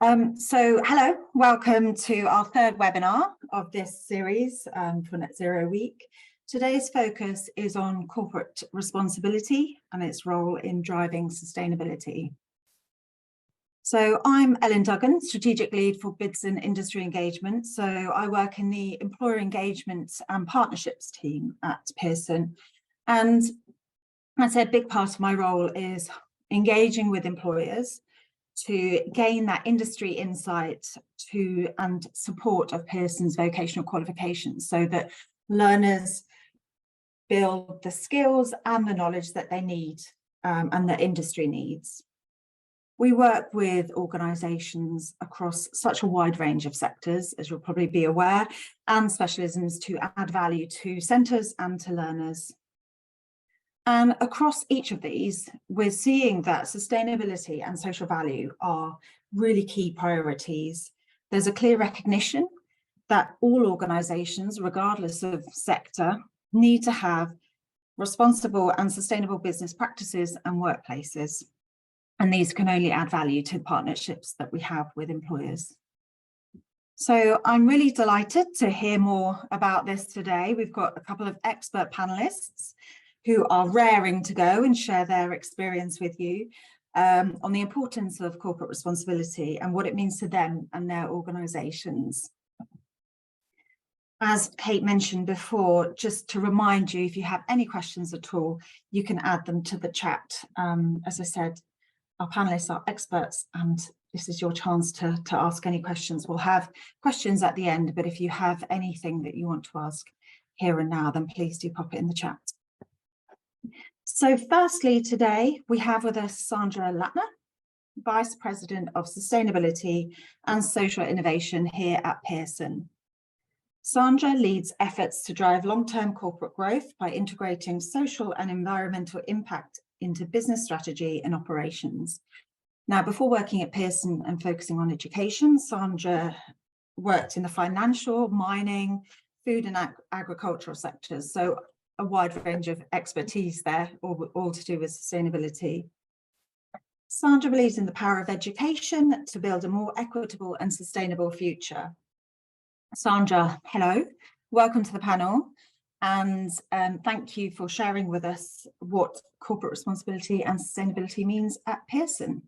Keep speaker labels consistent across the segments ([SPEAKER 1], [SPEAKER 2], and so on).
[SPEAKER 1] Hello, welcome to our third webinar of this series for Net Zero Week. Today's focus is on corporate responsibility and its role in driving sustainability. So I'm Ellen Duggan, Strategic Lead for Bids and Industry Engagement. So I work in the Employer Engagement and Partnerships team at Pearson. And I'd say a big part of my role is engaging with employers to gain that industry insight and support of Pearson's vocational qualifications so that learners build the skills and the knowledge that they need and that industry needs. We work with organisations across such a wide range of sectors, as you'll probably be aware, and specialisms to add value to centres and to learners. And across each of these, we're seeing that sustainability and social value are really key priorities. There's a clear recognition that all organisations, regardless of sector, need to have responsible and sustainable business practices and workplaces. And these can only add value to the partnerships that we have with employers. So I'm really delighted to hear more about this today. We've got a couple of expert panellists who are raring to go and share their experience with you on the importance of corporate responsibility and what it means to them and their organisations. As Kate mentioned before, just to remind you, if you have any questions at all, you can add them to the chat. As I said, our panellists are experts and this is your chance to ask any questions. We'll have questions at the end, but if you have anything that you want to ask here and now, then please do pop it in the chat. So firstly, today we have with us Sandra Lattner, Vice President of Sustainability and Social Innovation here at Pearson. Sandra leads efforts to drive long-term corporate growth by integrating social and environmental impact into business strategy and operations. Now, before working at Pearson and focusing on education, Sandra worked in the financial, mining, food and agricultural sectors. So a wide range of expertise there, all to do with sustainability. Sandra believes in the power of education to build a more equitable and sustainable future. Sandra, hello, welcome to the panel, and thank you for sharing with us what corporate responsibility and sustainability means at Pearson.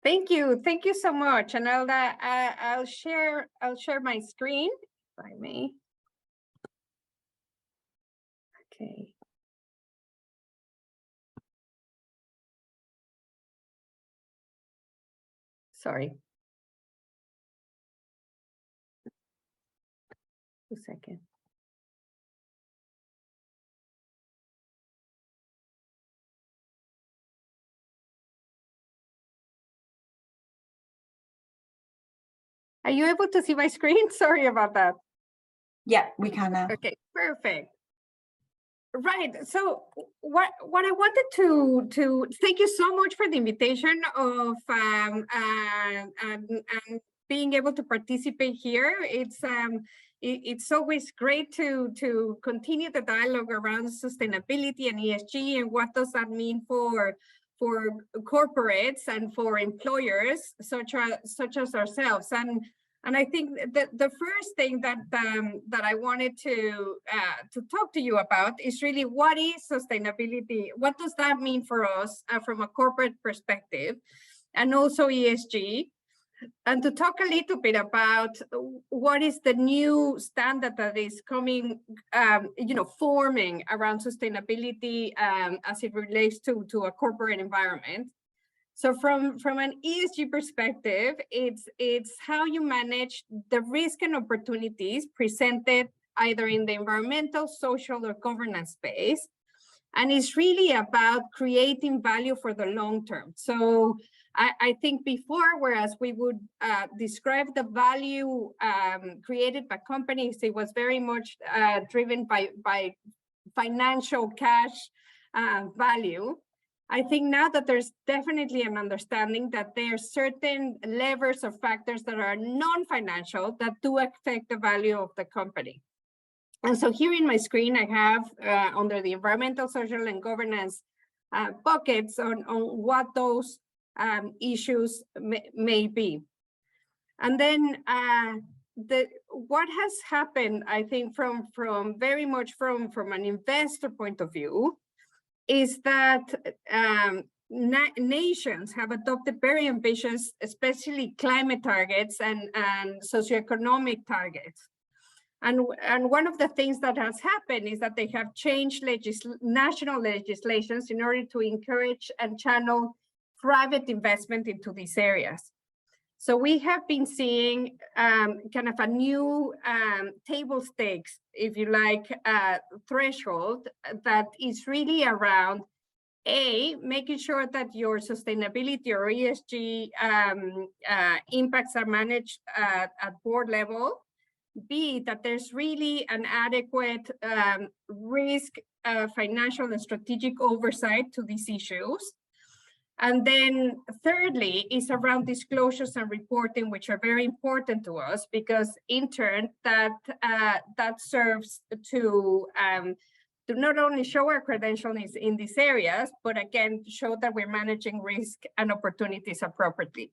[SPEAKER 2] Thank you so much, and I'll share my screen if I may. Okay. Sorry. 2 seconds. Are you able to see my screen? Sorry about that.
[SPEAKER 1] Yeah, we can now.
[SPEAKER 2] Okay, perfect. Right. So what I wanted to thank you so much for the invitation of and being able to participate here. It's always great to continue the dialogue around sustainability and ESG and what does that mean for corporates and for employers such as ourselves. And I think that the first thing that I wanted to talk to you about is really what is sustainability? What does that mean for us from a corporate perspective, and also ESG, and to talk a little bit about what is the new standard that is coming, forming around sustainability as it relates to a corporate environment. So from an ESG perspective, it's how you manage the risk and opportunities presented either in the environmental, social, or governance space. And it's really about creating value for the long term. So I think before, whereas we would describe the value created by companies, it was very much driven by financial cash value. I think now that there's definitely an understanding that there are certain levers or factors that are non-financial that do affect the value of the company. And so here in my screen, I have under the environmental, social, and governance buckets on what those issues may be. And then what has happened, I think, from very much from an investor point of view, is that nations have adopted very ambitious, especially climate targets and socioeconomic targets. And one of the things that has happened is that they have changed national legislations in order to encourage and channel private investment into these areas. So we have been seeing kind of a new table stakes, if you like, threshold that is really around making sure that your sustainability or ESG impacts are managed at board level. B, that there's really an adequate risk, financial and strategic oversight to these issues. And then thirdly is around disclosures and reporting, which are very important to us because in turn that serves to not only show our credentials in these areas, but again, show that we're managing risk and opportunities appropriately.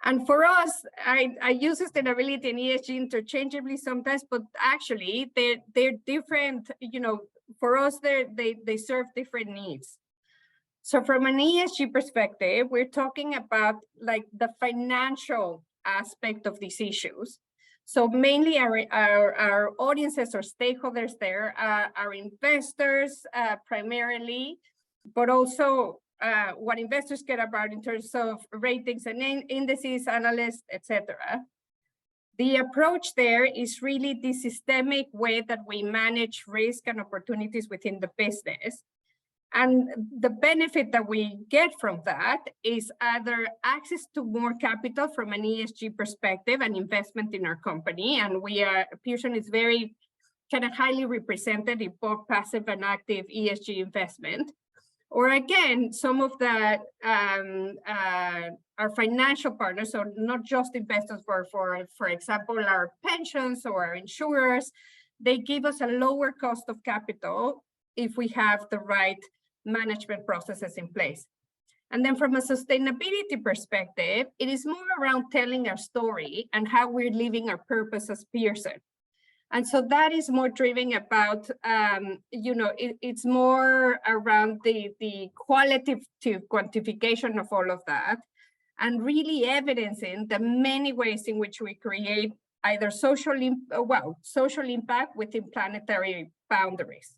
[SPEAKER 2] And for us, I use sustainability and ESG interchangeably sometimes, but actually they're different, you know, for us, they serve different needs. So from an ESG perspective, we're talking about like the financial aspect of these issues. So mainly our audiences or stakeholders there are investors primarily, but also what investors care about in terms of ratings and indices, analysts, etc. The approach there is really the systemic way that we manage risk and opportunities within the business. And the benefit that we get from that is either access to more capital from an ESG perspective and investment in our company. And Pearson is very kind of highly represented in both passive and active ESG investment. Or again, some of the our financial partners, so not just investors, for example, our pensions or our insurers, they give us a lower cost of capital if we have the right management processes in place. And then from a sustainability perspective, it is more around telling our story and how we're living our purpose as Pearson. And so that is more driven about, you know, it's more around the qualitative quantification of all of that and really evidencing the many ways in which we create either social impact within planetary boundaries.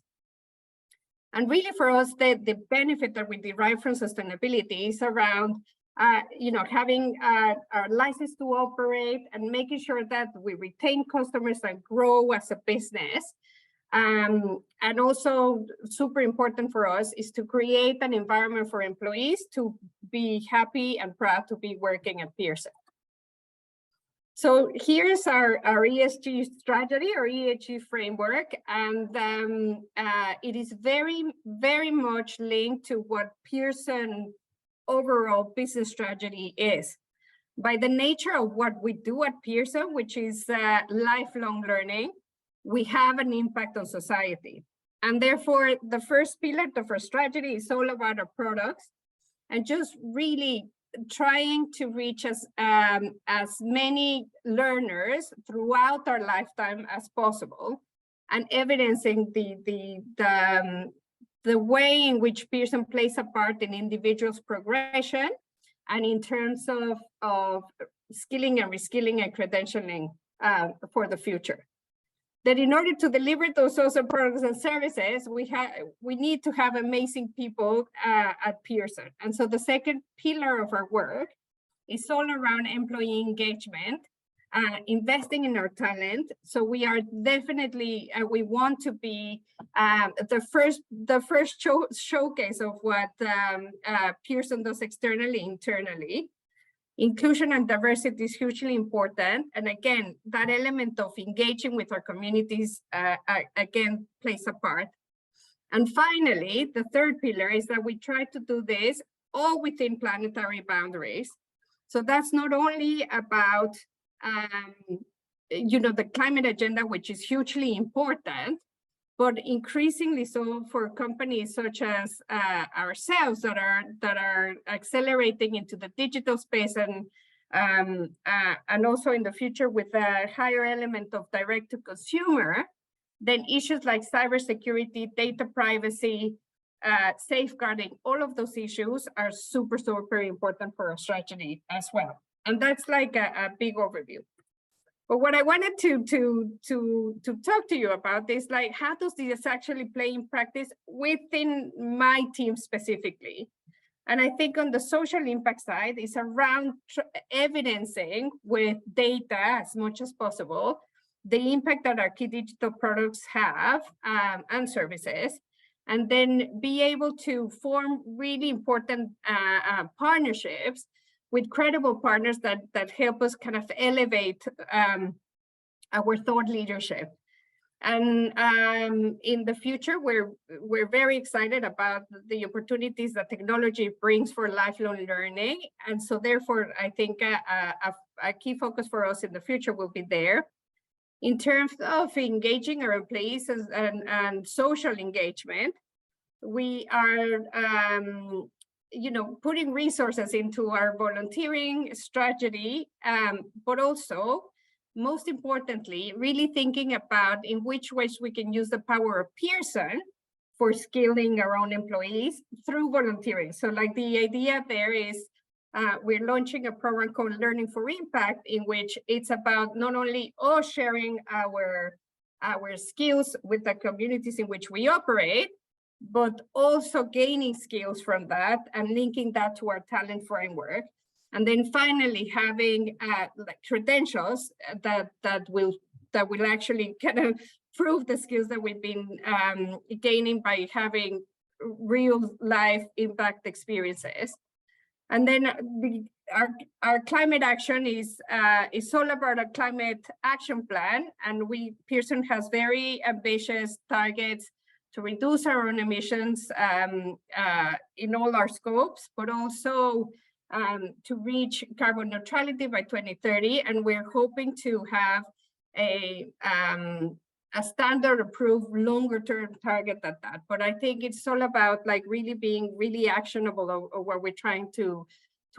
[SPEAKER 2] And really for us, the benefit that we derive from sustainability is around, you know, having our license to operate and making sure that we retain customers and grow as a business. And also super important for us is to create an environment for employees to be happy and proud to be working at Pearson. So here's our ESG strategy, our ESG framework, and it is very, very much linked to what Pearson overall business strategy is. By the nature of what we do at Pearson, which is lifelong learning, we have an impact on society. And therefore, the first pillar of our strategy is all about our products and just really trying to reach as many learners throughout our lifetime as possible, and evidencing the way in which Pearson plays a part in individuals' progression and in terms of skilling and reskilling and credentialing for the future. That in order to deliver those social products and services, we need to have amazing people at Pearson. And so the second pillar of our work is all around employee engagement, investing in our talent. So we are definitely, we want to be the first showcase of what Pearson does externally, internally. Inclusion and diversity is hugely important. And again, that element of engaging with our communities, again, plays a part. And finally, the third pillar is that we try to do this all within planetary boundaries. So that's not only about, you know, the climate agenda, which is hugely important, but increasingly so for companies such as ourselves that are accelerating into the digital space and also in the future with a higher element of direct to consumer, then issues like cybersecurity, data privacy, safeguarding, all of those issues are super, super important for our strategy as well. And that's like a big overview. But what I wanted to talk to you about is like, how does this actually play in practice within my team specifically? And I think on the social impact side is around evidencing with data as much as possible the impact that our key digital products have and services, and then be able to form really important partnerships with credible partners that help us kind of elevate our thought leadership. And in the future, we're very excited about the opportunities that technology brings for lifelong learning. And so therefore, I think a key focus for us in the future will be there. In terms of engaging our employees and social engagement, we are putting resources into our volunteering strategy, but also, most importantly, really thinking about in which ways we can use the power of Pearson for skilling our own employees through volunteering. So like the idea there is we're launching a program called Learning for Impact, in which it's about not only us sharing our skills with the communities in which we operate, but also gaining skills from that and linking that to our talent framework. And then finally having like credentials that will actually kind of prove the skills that we've been gaining by having real life impact experiences. And then our climate action is all about a climate action plan, and Pearson has very ambitious targets to reduce our own emissions in all our scopes, but also to reach carbon neutrality by 2030. And we're hoping to have a standard approved longer term target at that. But I think it's all about like really being really actionable of what we're trying to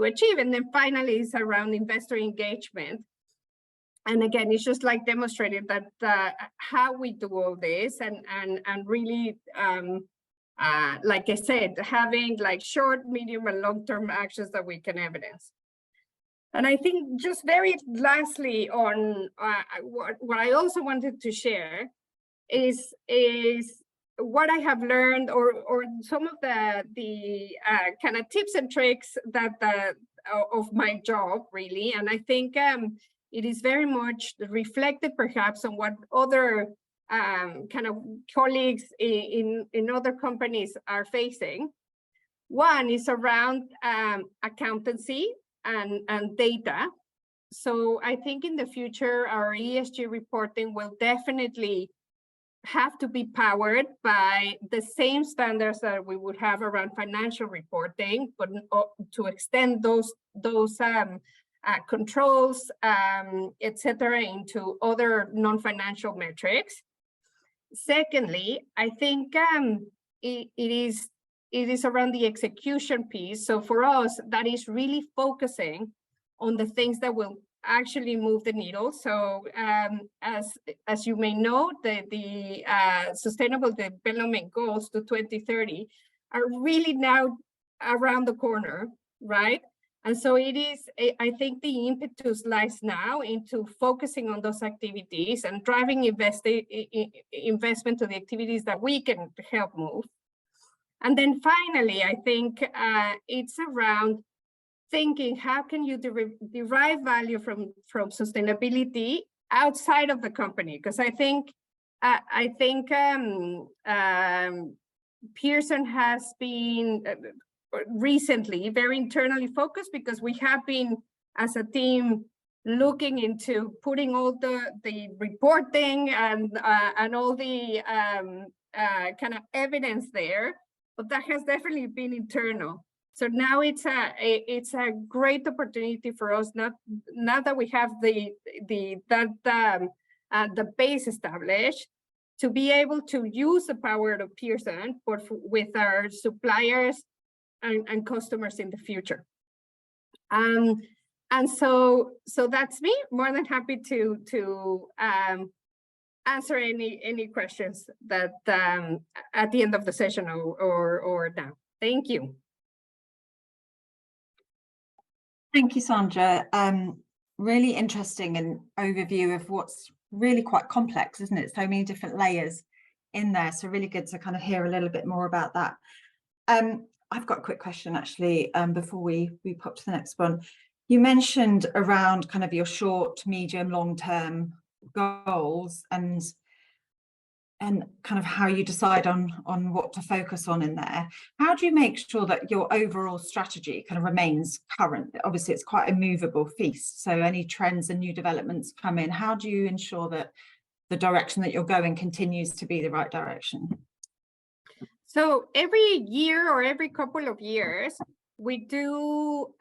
[SPEAKER 2] achieve. And then finally is around investor engagement. And again, it's just like demonstrating that how we do all this and really, like I said, having like short, medium, and long-term actions that we can evidence. And I think just very lastly on what I also wanted to share is what I have learned or some of the kind of tips and tricks that of my job really. And I think it is very much reflected perhaps on what other kind of colleagues in other companies are facing. One is around accountancy and data. So I think in the future, our ESG reporting will definitely have to be powered by the same standards that we would have around financial reporting, but to extend those controls, etc., into other non-financial metrics. Secondly, I think it is around the execution piece. So for us, that is really focusing on the things that will actually move the needle. So as you may know, the Sustainable Development Goals to 2030 are really now around the corner, right? And so it is, I think the impetus lies now into focusing on those activities and driving investment to the activities that we can help move. And then finally, I think it's around thinking how can you derive value from sustainability outside of the company? Because I think Pearson has been recently very internally focused, because we have been as a team looking into putting all the reporting and all the kind of evidence there, but that has definitely been internal. So now it's a great opportunity for us, now that we have the base established, to be able to use the power of Pearson with our suppliers and customers in the future. And so that's me. More than happy to answer any questions that at the end of the session or now. Thank you.
[SPEAKER 1] Thank you, Sandra. Really interesting and overview of what's really quite complex, isn't it? So many different layers in there. So really good to kind of hear a little bit more about that. I've got a quick question actually, before we pop to the next one. You mentioned around kind of your short, medium, long-term goals and kind of how you decide on what to focus on in there. How do you make sure that your overall strategy kind of remains current? Obviously, it's quite a movable feast. So any trends and new developments come in. How do you ensure that the direction that you're going continues to be the right direction?
[SPEAKER 2] So every year or every couple of years, we do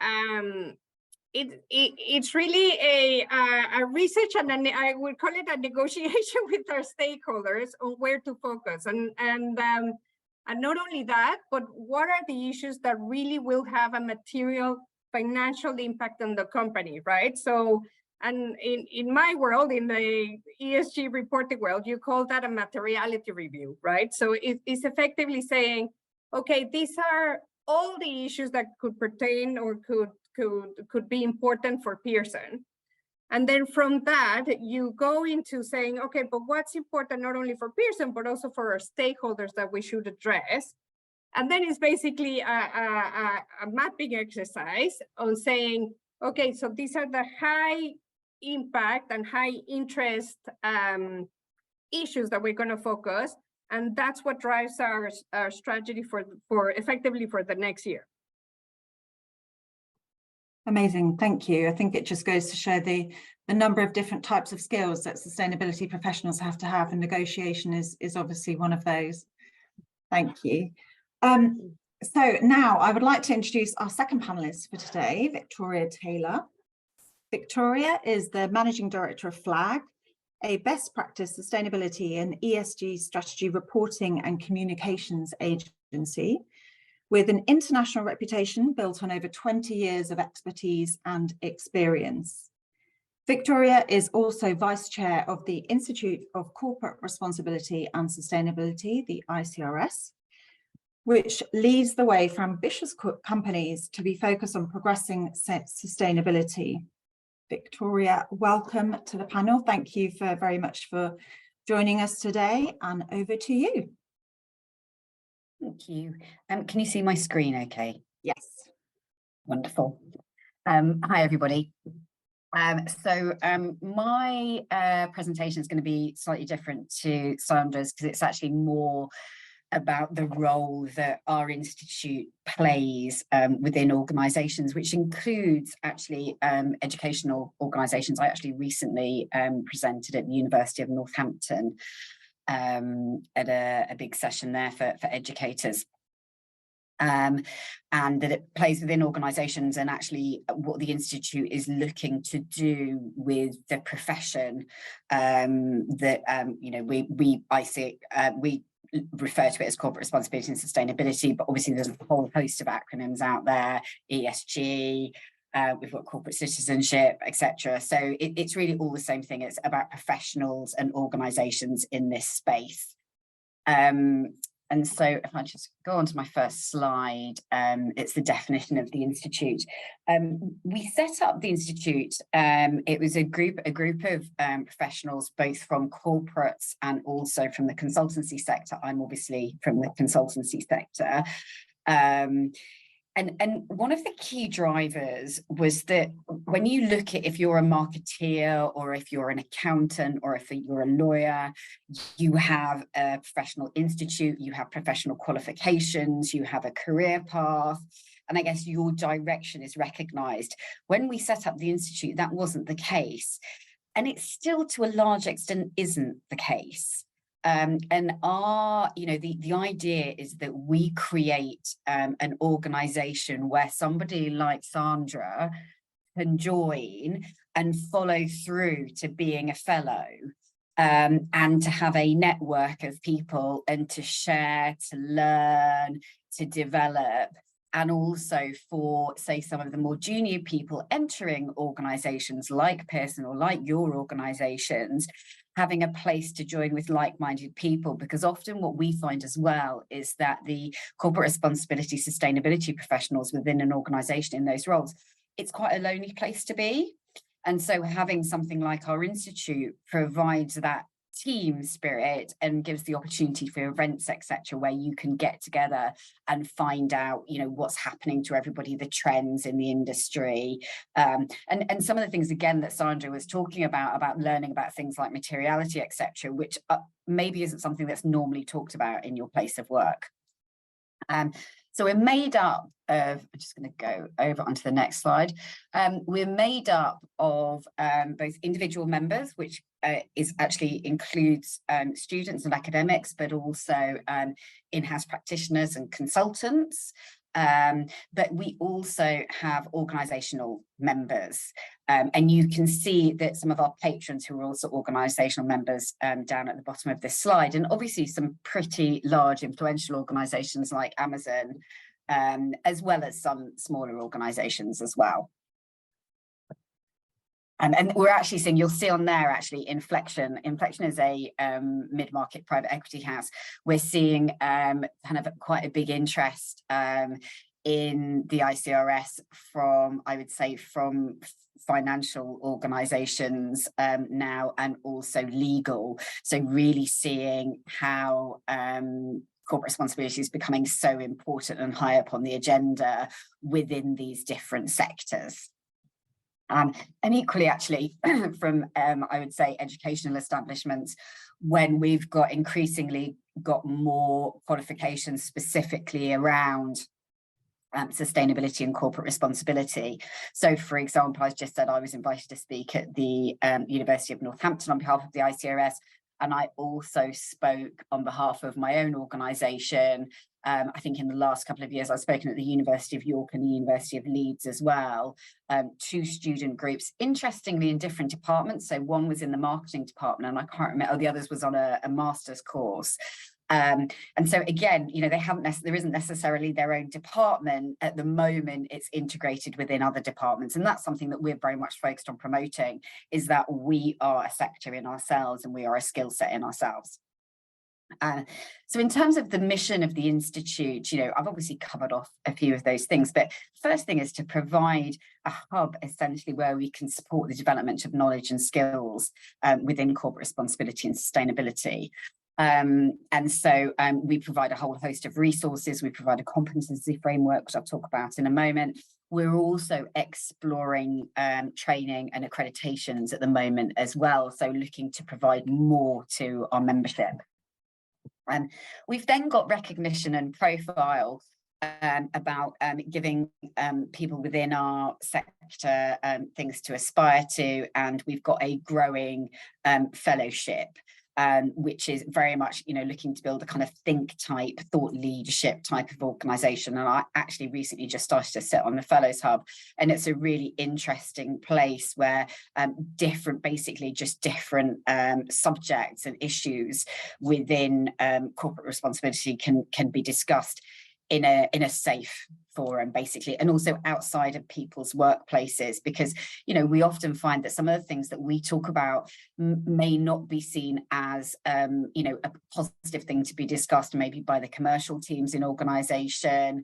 [SPEAKER 2] it's really a research and I would call it a negotiation with our stakeholders on where to focus and not only that, but what are the issues that really will have a material financial impact on the company, right? So, and in my world, in the ESG reporting world, you call that a materiality review, right? So it's effectively saying, okay, these are all the issues that could pertain or could be important for Pearson. And then from that, you go into saying, okay, but what's important not only for Pearson, but also for our stakeholders that we should address. And then it's basically a mapping exercise on saying, okay, so these are the high impact and high interest issues that we're going to focus. And that's what drives our strategy for effectively for the next year.
[SPEAKER 1] Amazing, thank you. I think it just goes to show the number of different types of skills that sustainability professionals have to have, and negotiation is obviously one of those. Thank you. So now I would like to introduce our second panelist for today, Victoria Taylor. Victoria is the Managing Director of FLAG, a best practice sustainability and ESG strategy reporting and communications agency with an international reputation built on over 20 years of expertise and experience. Victoria is also Vice Chair of the Institute of Corporate Responsibility and Sustainability, the ICRS, which leads the way for ambitious companies to be focused on progressing sustainability. Victoria, welcome to the panel. Thank you very much for joining us today, and over to you.
[SPEAKER 3] Thank you. Can you see my screen okay?
[SPEAKER 1] Yes.
[SPEAKER 3] Wonderful. Hi, everybody. My presentation is going to be slightly different to Sandra's because it's actually more about the role that our institute plays within organisations, which includes actually educational organisations. I actually recently presented at the University of Northampton at a big session there for educators. And that it plays within organisations, and actually what the Institute is looking to do with the profession that, you know, we refer to it as corporate responsibility and sustainability, but obviously there's a whole host of acronyms out there, ESG, we've got corporate citizenship, etc. So it's really all the same thing. It's about professionals and organisations in this space. And so if I just go on to my first slide, it's the definition of the Institute. We set up the Institute, it was a group of professionals, both from corporates and also from the consultancy sector. I'm obviously from the consultancy sector. And one of the key drivers was that when you look at if you're a marketeer or if you're an accountant or if you're a lawyer, you have a professional institute, you have professional qualifications, you have a career path, and I guess your direction is recognised. When we set up the institute, that wasn't the case. And it still, to a large extent, isn't the case. And our, you know, the idea is that we create an organisation where somebody like Sandra can join and follow through to being a fellow. and to have a network of people and to share, to learn, to develop. And also for, say, some of the more junior people entering organisations like Pearson or like your organisations, having a place to join with like-minded people, because often what we find as well is that the corporate responsibility, sustainability professionals within an organisation in those roles, it's quite a lonely place to be. And so having something like our institute provides that team spirit and gives the opportunity for events, etc., where you can get together and find out, you know, what's happening to everybody, the trends in the industry, and some of the things again that Sandra was talking about learning about things like materiality, etc., which maybe isn't something that's normally talked about in your place of work. So we're made up of, I'm just going to go over onto the next slide. We're made up of both individual members, which is actually includes students and academics, but also in-house practitioners and consultants. But we also have organisational members, and you can see that some of our patrons who are also organisational members down at the bottom of this slide, and obviously some pretty large influential organisations like Amazon, as well as some smaller organisations as well. And we're actually seeing, you'll see on there actually Inflection. Inflection is a mid-market private equity house. We're seeing kind of quite a big interest in the ICRS from, I would say, from financial organisations now, and also legal. So really seeing how corporate responsibility is becoming so important and high up on the agenda within these different sectors. And equally, actually, from, I would say, educational establishments, when we've got increasingly got more qualifications specifically around sustainability and corporate responsibility. So, for example, I just said I was invited to speak at the University of Northampton on behalf of the ICRS, and I also spoke on behalf of my own organisation. I think in the last couple of years, I've spoken at the University of York and the University of Leeds as well, two student groups, interestingly in different departments. So one was in the marketing department, and I can't remember, the others was on a master's course. And so again, you know, there isn't necessarily their own department at the moment. It's integrated within other departments, and that's something that we're very much focused on promoting, is that we are a sector in ourselves and we are a skill set in ourselves. So in terms of the mission of the Institute, you know, I've obviously covered off a few of those things, but first thing is to provide a hub essentially where we can support the development of knowledge and skills within corporate responsibility and sustainability. And so we provide a whole host of resources. We provide a competency framework, which I'll talk about in a moment. We're also exploring training and accreditations at the moment as well, so looking to provide more to our membership. We've then got recognition and profile about giving people within our sector things to aspire to, and we've got a growing fellowship, which is very much, you know, looking to build a kind of think type, thought leadership type of organisation. And I actually recently just started to sit on the Fellows Hub, and it's a really interesting place where basically just different subjects and issues within corporate responsibility can be discussed in a safe forum, basically, and also outside of people's workplaces, because, you know, we often find that some of the things that we talk about may not be seen as you know, a positive thing to be discussed maybe by the commercial teams in organisation.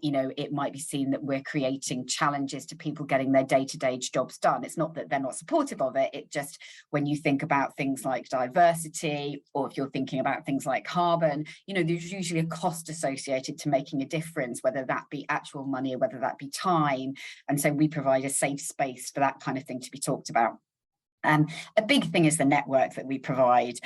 [SPEAKER 3] You know, it might be seen that we're creating challenges to people getting their day-to-day jobs done. It's not that they're not supportive of it, it just, when you think about things like diversity, or if you're thinking about things like carbon, you know, there's usually a cost associated to making a difference, whether that be actual money or whether that be time. And so we provide a safe space for that kind of thing to be talked about. A big thing is the network that we provide,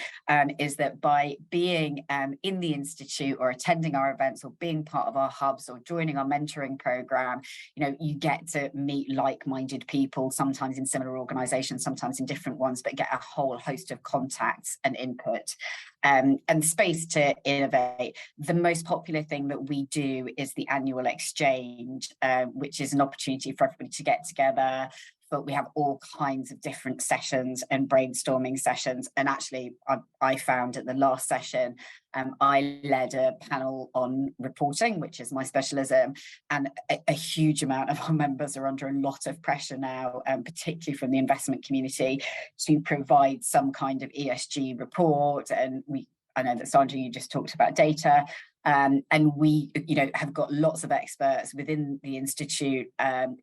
[SPEAKER 3] is that by being in the Institute or attending our events or being part of our hubs or joining our mentoring program, you know, you get to meet like-minded people, sometimes in similar organisations, sometimes in different ones, but get a whole host of contacts and input. And space to innovate. The most popular thing that we do is the annual exchange, which is an opportunity for everybody to get together, but we have all kinds of different sessions and brainstorming sessions. And actually, I found at the last session, I led a panel on reporting, which is my specialism, and a huge amount of our members are under a lot of pressure now, particularly from the investment community, to provide some kind of ESG report. And I know that Sandra, you just talked about data. And we, have got lots of experts within the Institute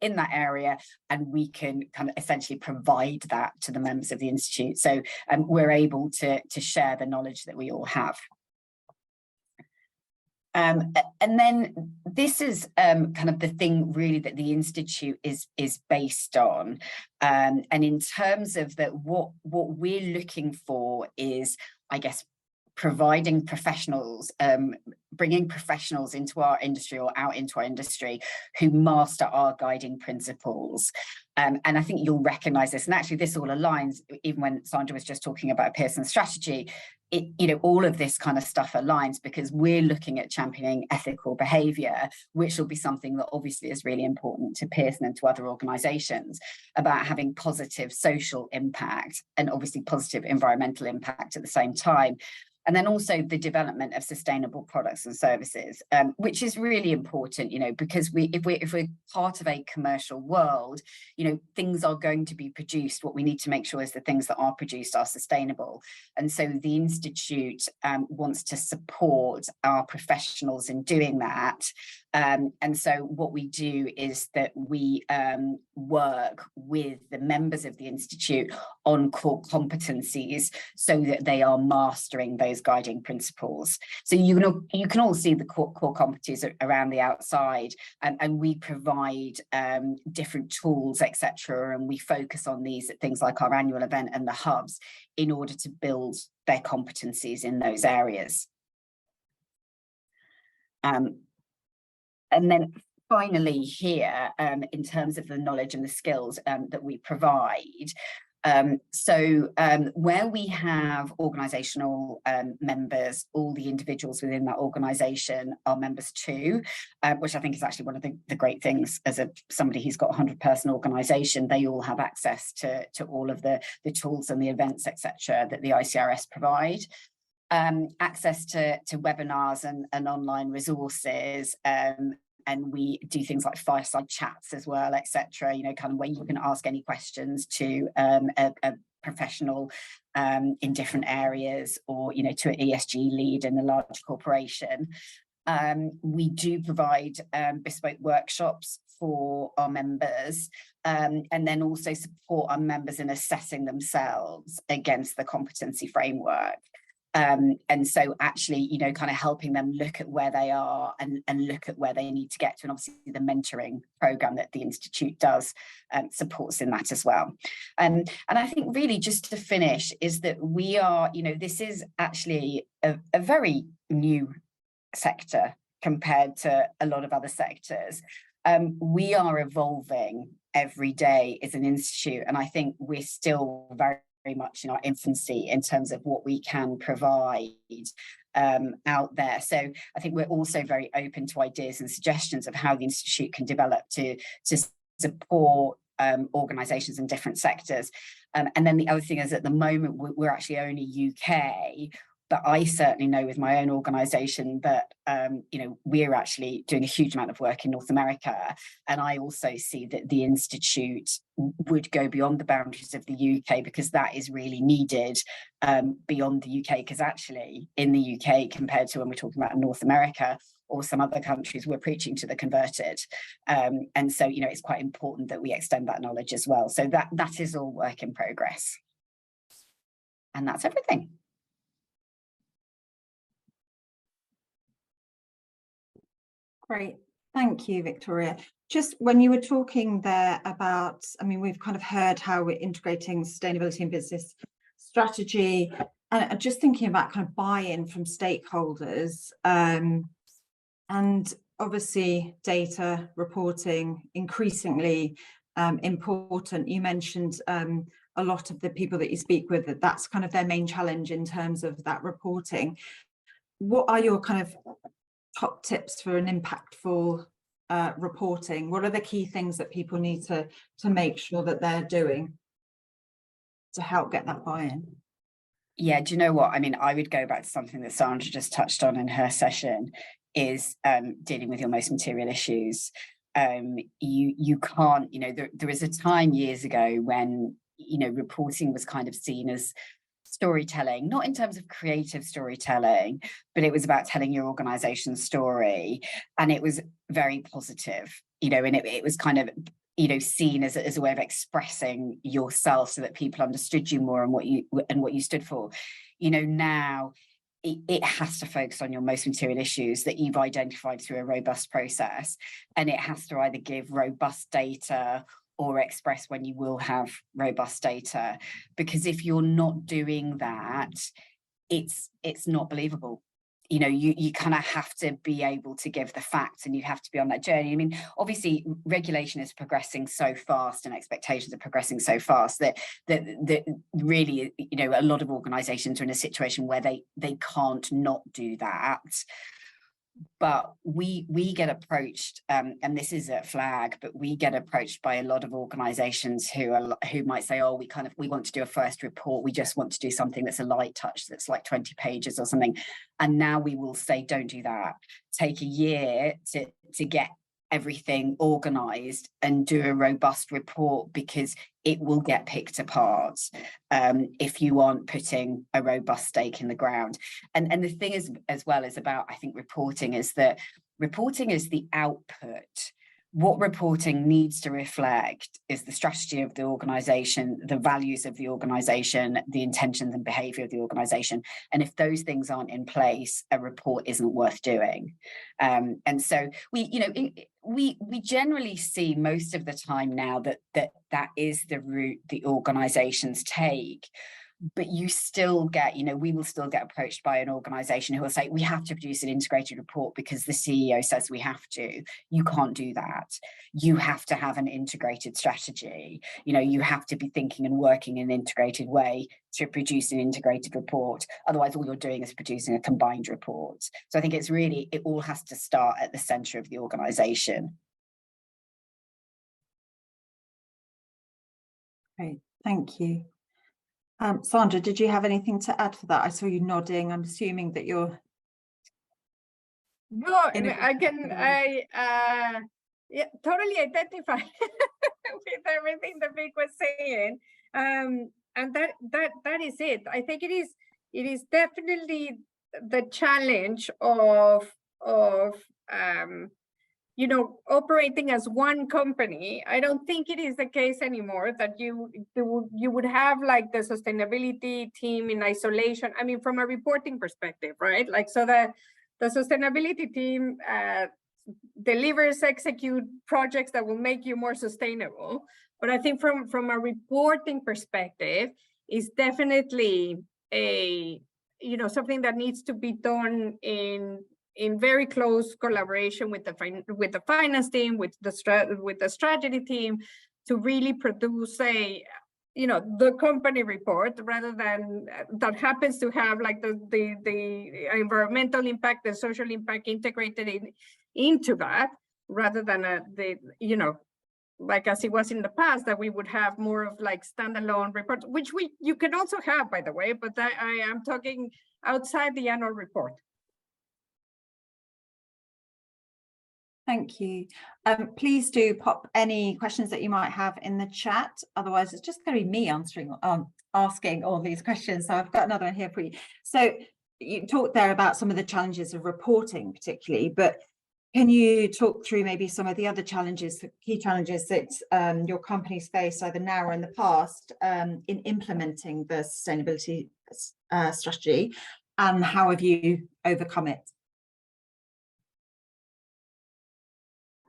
[SPEAKER 3] in that area, and we can kind of essentially provide that to the members of the Institute. So we're able to share the knowledge that we all have. And then this is kind of the thing really that the Institute is based on. And in terms of what we're looking for is, I guess, providing professionals, bringing professionals into our industry or out into our industry who master our guiding principles. And I think you'll recognise this, and actually this all aligns, even when Sandra was just talking about Pearson's strategy, all of this kind of stuff aligns because we're looking at championing ethical behaviour, which will be something that obviously is really important to Pearson and to other organisations, about having positive social impact and obviously positive environmental impact at the same time. And then also the development of sustainable products and services, which is really important, because if we're part of a commercial world, things are going to be produced. What we need to make sure is the things that are produced are sustainable. And so the Institute wants to support our professionals in doing that. And so what we do is that we work with the members of the Institute on core competencies so that they are mastering those guiding principles. So you can all see the core competencies around the outside, and we provide different tools, etc. And we focus on these at things like our annual event and the hubs in order to build their competencies in those areas. And then finally here, in terms of the knowledge and the skills that we provide, where we have organisational members, all the individuals within that organisation are members too, which I think is actually one of the great things as somebody who's got a 100-person organisation. They all have access to all of the tools and the events, etc., that the ICRS provide. Access to webinars and online resources, and we do things like fireside chats as well, etc. Kind of where you can ask any questions to a professional in different areas, or to an ESG lead in a large corporation. We do provide bespoke workshops for our members, and then also support our members in assessing themselves against the competency framework. And so actually, kind of helping them look at where they are and look at where they need to get to. And obviously the mentoring program that the Institute does supports in that as well. And I think really just to finish is that we are, this is actually a very new sector compared to a lot of other sectors. We are evolving every day as an institute, and I think we're still very much in our infancy in terms of what we can provide out there. So I think we're also very open to ideas and suggestions of how the Institute can develop to support organisations in different sectors. And then the other thing is, at the moment, we're actually only UK, but I certainly know with my own organisation that, we're actually doing a huge amount of work in North America. And I also see that the Institute would go beyond the boundaries of the UK, because that is really needed beyond the UK, because actually in the UK, compared to when we're talking about North America or some other countries, we're preaching to the converted. And so, it's quite important that we extend that knowledge as well. So that is all work in progress. And that's everything.
[SPEAKER 1] Great. Thank you, Victoria. Just when you were talking there about, we've kind of heard how we're integrating sustainability in business strategy, and just thinking about kind of buy-in from stakeholders, and obviously data reporting increasingly important. You mentioned a lot of the people that you speak with, that's kind of their main challenge in terms of that reporting. What are your kind of top tips for an impactful reporting? What are the key things that people need to make sure that they're doing to help get that buy-in?
[SPEAKER 3] Yeah, do you know what? I mean, I would go back to something that Sandra just touched on in her session, is dealing with your most material issues. You can't, there was a time years ago when, reporting was kind of seen as storytelling, not in terms of creative storytelling, but it was about telling your organization's story. And it was very positive, and it was kind of, seen as a way of expressing yourself so that people understood you more and what you stood for. Now it has to focus on your most material issues that you've identified through a robust process, and it has to either give robust data or express when you will have robust data, because if you're not doing that, it's not believable. You kind of have to be able to give the facts, and you have to be on that journey. I mean, obviously regulation is progressing so fast and expectations are progressing so fast that really, a lot of organizations are in a situation where they can't not do that. But we get approached, and this is a flag, but we get approached by a lot of organizations who might say, oh, we want to do a first report, we just want to do something that's a light touch, that's like 20 pages or something. And now we will say, don't do that. Take a year to get everything organized and do a robust report, because it will get picked apart if you aren't putting a robust stake in the ground. And the thing is, as well, is about, I think, reporting is that reporting is the output. What reporting needs to reflect is the strategy of the organization, the values of the organization, the intentions and behavior of the organization. And if those things aren't in place, a report isn't worth doing. And so we generally see most of the time now that is the route the organizations take. But you still get, we will still get approached by an organization who will say, we have to produce an integrated report because the CEO says we have to. You can't do that. You have to have an integrated strategy. You have to be thinking and working in an integrated way to produce an integrated report. Otherwise, all you're doing is producing a combined report. So I think it all has to start at the center of the organization.
[SPEAKER 1] Great, thank you. Sandra, did you have anything to add for that? I saw you nodding. I'm assuming that you're...
[SPEAKER 2] No, yeah, totally identify with everything that Vic was saying. And that is it. I think it is definitely the challenge of operating as one company. I don't think it is the case anymore that you would have like the sustainability team in isolation. I mean, from a reporting perspective, right? Like, so the sustainability team execute projects that will make you more sustainable. But I think from a reporting perspective, is definitely something that needs to be done in very close collaboration with the finance team, with the strategy team, to really produce the company report, rather than that happens to have like the environmental impact, the social impact integrated into that, rather than like as it was in the past, that we would have more of like standalone reports, which you can also have, by the way, but I am talking outside the annual report.
[SPEAKER 1] Thank you. Please do pop any questions that you might have in the chat. Otherwise, it's just going to be me asking all these questions. So I've got another one here for you. So you talked there about some of the challenges of reporting particularly, but can you talk through maybe some of the other challenges, the key challenges that your companies face either now or in the past in implementing the sustainability strategy, and how have you overcome it?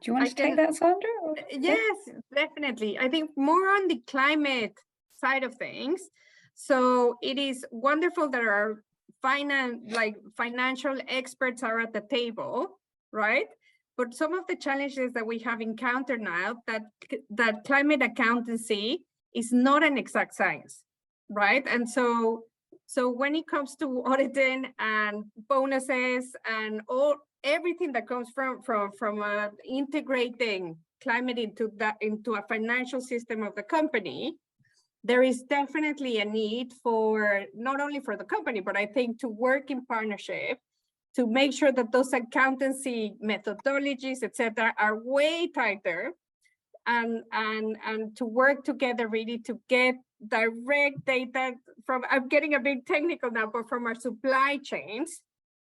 [SPEAKER 3] Do you want to take that, Sandra?
[SPEAKER 2] Yes, definitely. I think more on the climate side of things. So it is wonderful that our financial experts are at the table, right? But some of the challenges that we have encountered now, that climate accountancy is not an exact science, right? And so when it comes to auditing and bonuses and all everything that comes from integrating climate into a financial system of the company, there is definitely a need for not only for the company, but I think to work in partnership to make sure that those accountancy methodologies, etc., are way tighter, and to work together really to get direct data from, I'm getting a bit technical now, but from our supply chains,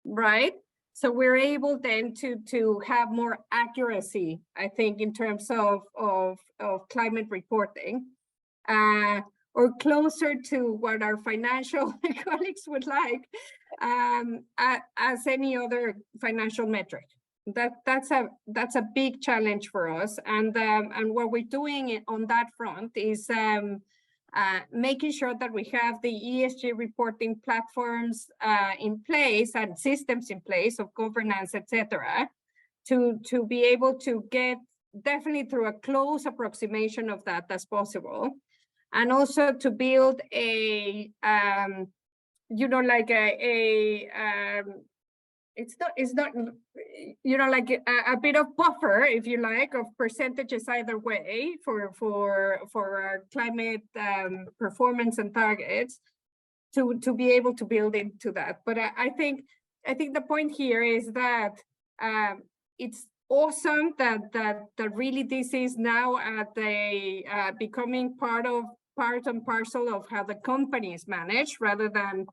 [SPEAKER 2] right? So we're able then to have more accuracy, I think, in terms of climate reporting, or closer to what our financial colleagues would like, as any other financial metric. That's a big challenge for us, and what we're doing on that front is making sure that we have the ESG reporting platforms in place and systems in place of governance, etc., to be able to get definitely through a close approximation of that as possible, and also to build a like it's not like a bit of buffer, if you like, of percentages either way for our climate performance and targets to be able to build into that. But I think the point here is that it's awesome that really this is now at the becoming part and parcel of how the company is managed, rather than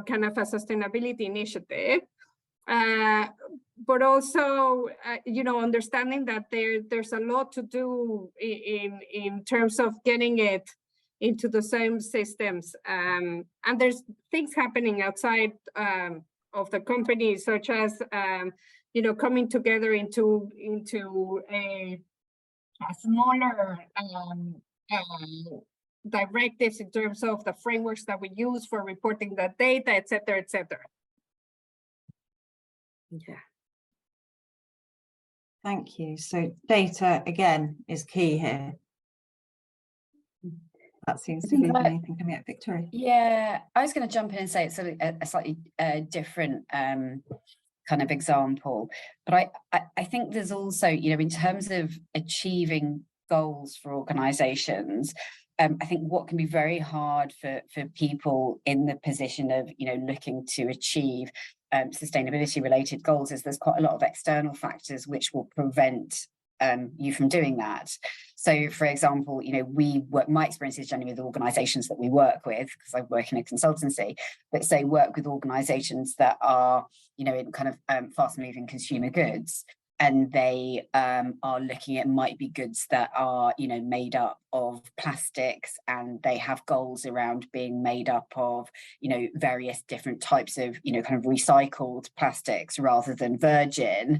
[SPEAKER 2] kind of a sustainability initiative. But also, understanding that there's a lot to do in terms of getting it into the same systems, and there's things happening outside of the company, such as coming together into a smaller directives in terms of the frameworks that we use for reporting that data, etc., etc. Yeah.
[SPEAKER 1] Thank you. So data, again, is key here. That seems to be the main thing coming out, Victoria.
[SPEAKER 3] Yeah, I was going to jump in and say it's a slightly different kind of example, but I think there's also, in terms of achieving goals for organizations, I think what can be very hard for people in the position of, looking to achieve sustainability related goals is there's quite a lot of external factors which will prevent you from doing that. So, for example, my experience is generally with organizations that we work with, because I work in a consultancy, but say work with organizations that are, in kind of fast moving consumer goods. And they are looking at might be goods that are, made up of plastics, and they have goals around being made up of, various different types of, kind of recycled plastics rather than virgin.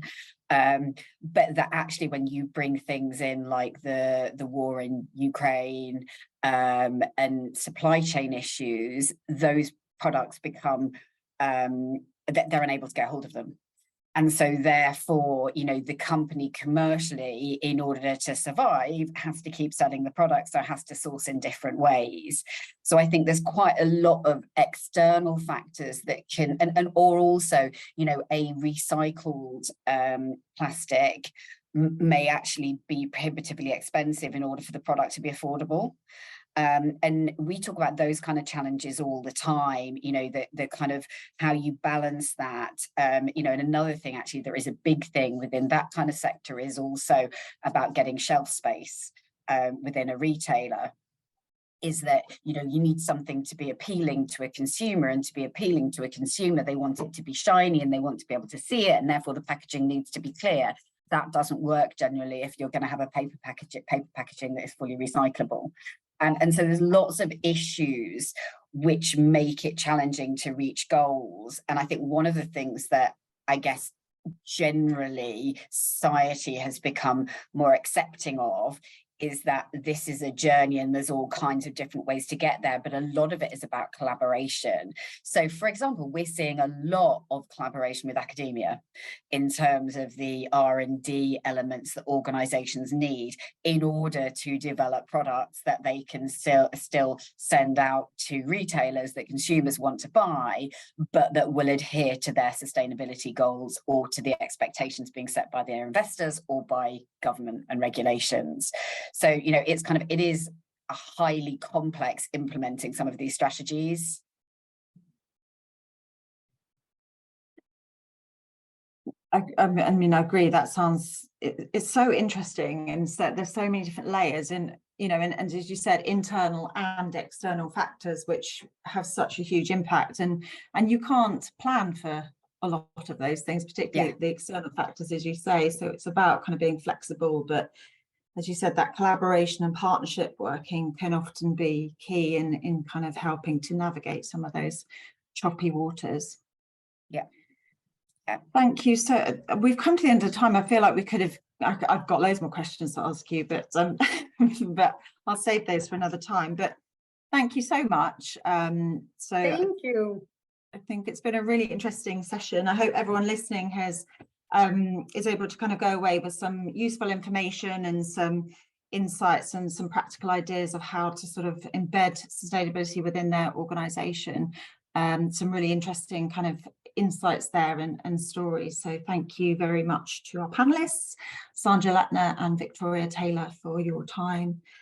[SPEAKER 3] But that actually, when you bring things in like the war in Ukraine and supply chain issues, those products become, they're unable to get hold of them. And so therefore, the company commercially, in order to survive, has to keep selling the product, so has to source in different ways. So I think there's quite a lot of external factors that can, or also, a recycled plastic may actually be prohibitively expensive in order for the product to be affordable. And we talk about those kind of challenges all the time, the kind of how you balance that, and another thing, actually, there is a big thing within that kind of sector is also about getting shelf space within a retailer. Is that, you need something to be appealing to a consumer, and to be appealing to a consumer, they want it to be shiny and they want to be able to see it, and therefore the packaging needs to be clear. That doesn't work generally if you're going to have a paper packaging that is fully recyclable. And so there's lots of issues which make it challenging to reach goals. And I think one of the things that I guess generally society has become more accepting of is that this is a journey and there's all kinds of different ways to get there, but a lot of it is about collaboration. So for example, we're seeing a lot of collaboration with academia in terms of the R&D elements that organizations need in order to develop products that they can still send out to retailers that consumers want to buy, but that will adhere to their sustainability goals or to the expectations being set by their investors or by government and regulations. So, you know, it's kind of, it is a highly complex implementing some of these strategies.
[SPEAKER 1] I mean, I agree. That sounds, it's so interesting, and so there's so many different layers, and you know, and as you said, internal and external factors which have such a huge impact, and you can't plan for a lot of those things, particularly the external factors, as you say. So it's about kind of being flexible, but as you said, that collaboration and partnership working can often be key in kind of helping to navigate some of those choppy waters.
[SPEAKER 3] Yeah.
[SPEAKER 1] Thank you. So we've come to the end of the time. I feel like we could have, I've got loads more questions to ask you, but but I'll save those for another time. But thank you so much. So
[SPEAKER 2] Thank you.
[SPEAKER 1] I think it's been a really interesting session. I hope everyone listening has is able to kind of go away with some useful information and some insights and some practical ideas of how to sort of embed sustainability within their organization. Some really interesting kind of insights there and stories. So thank you very much to our panelists, Sandra Latner and Victoria Taylor, for your time.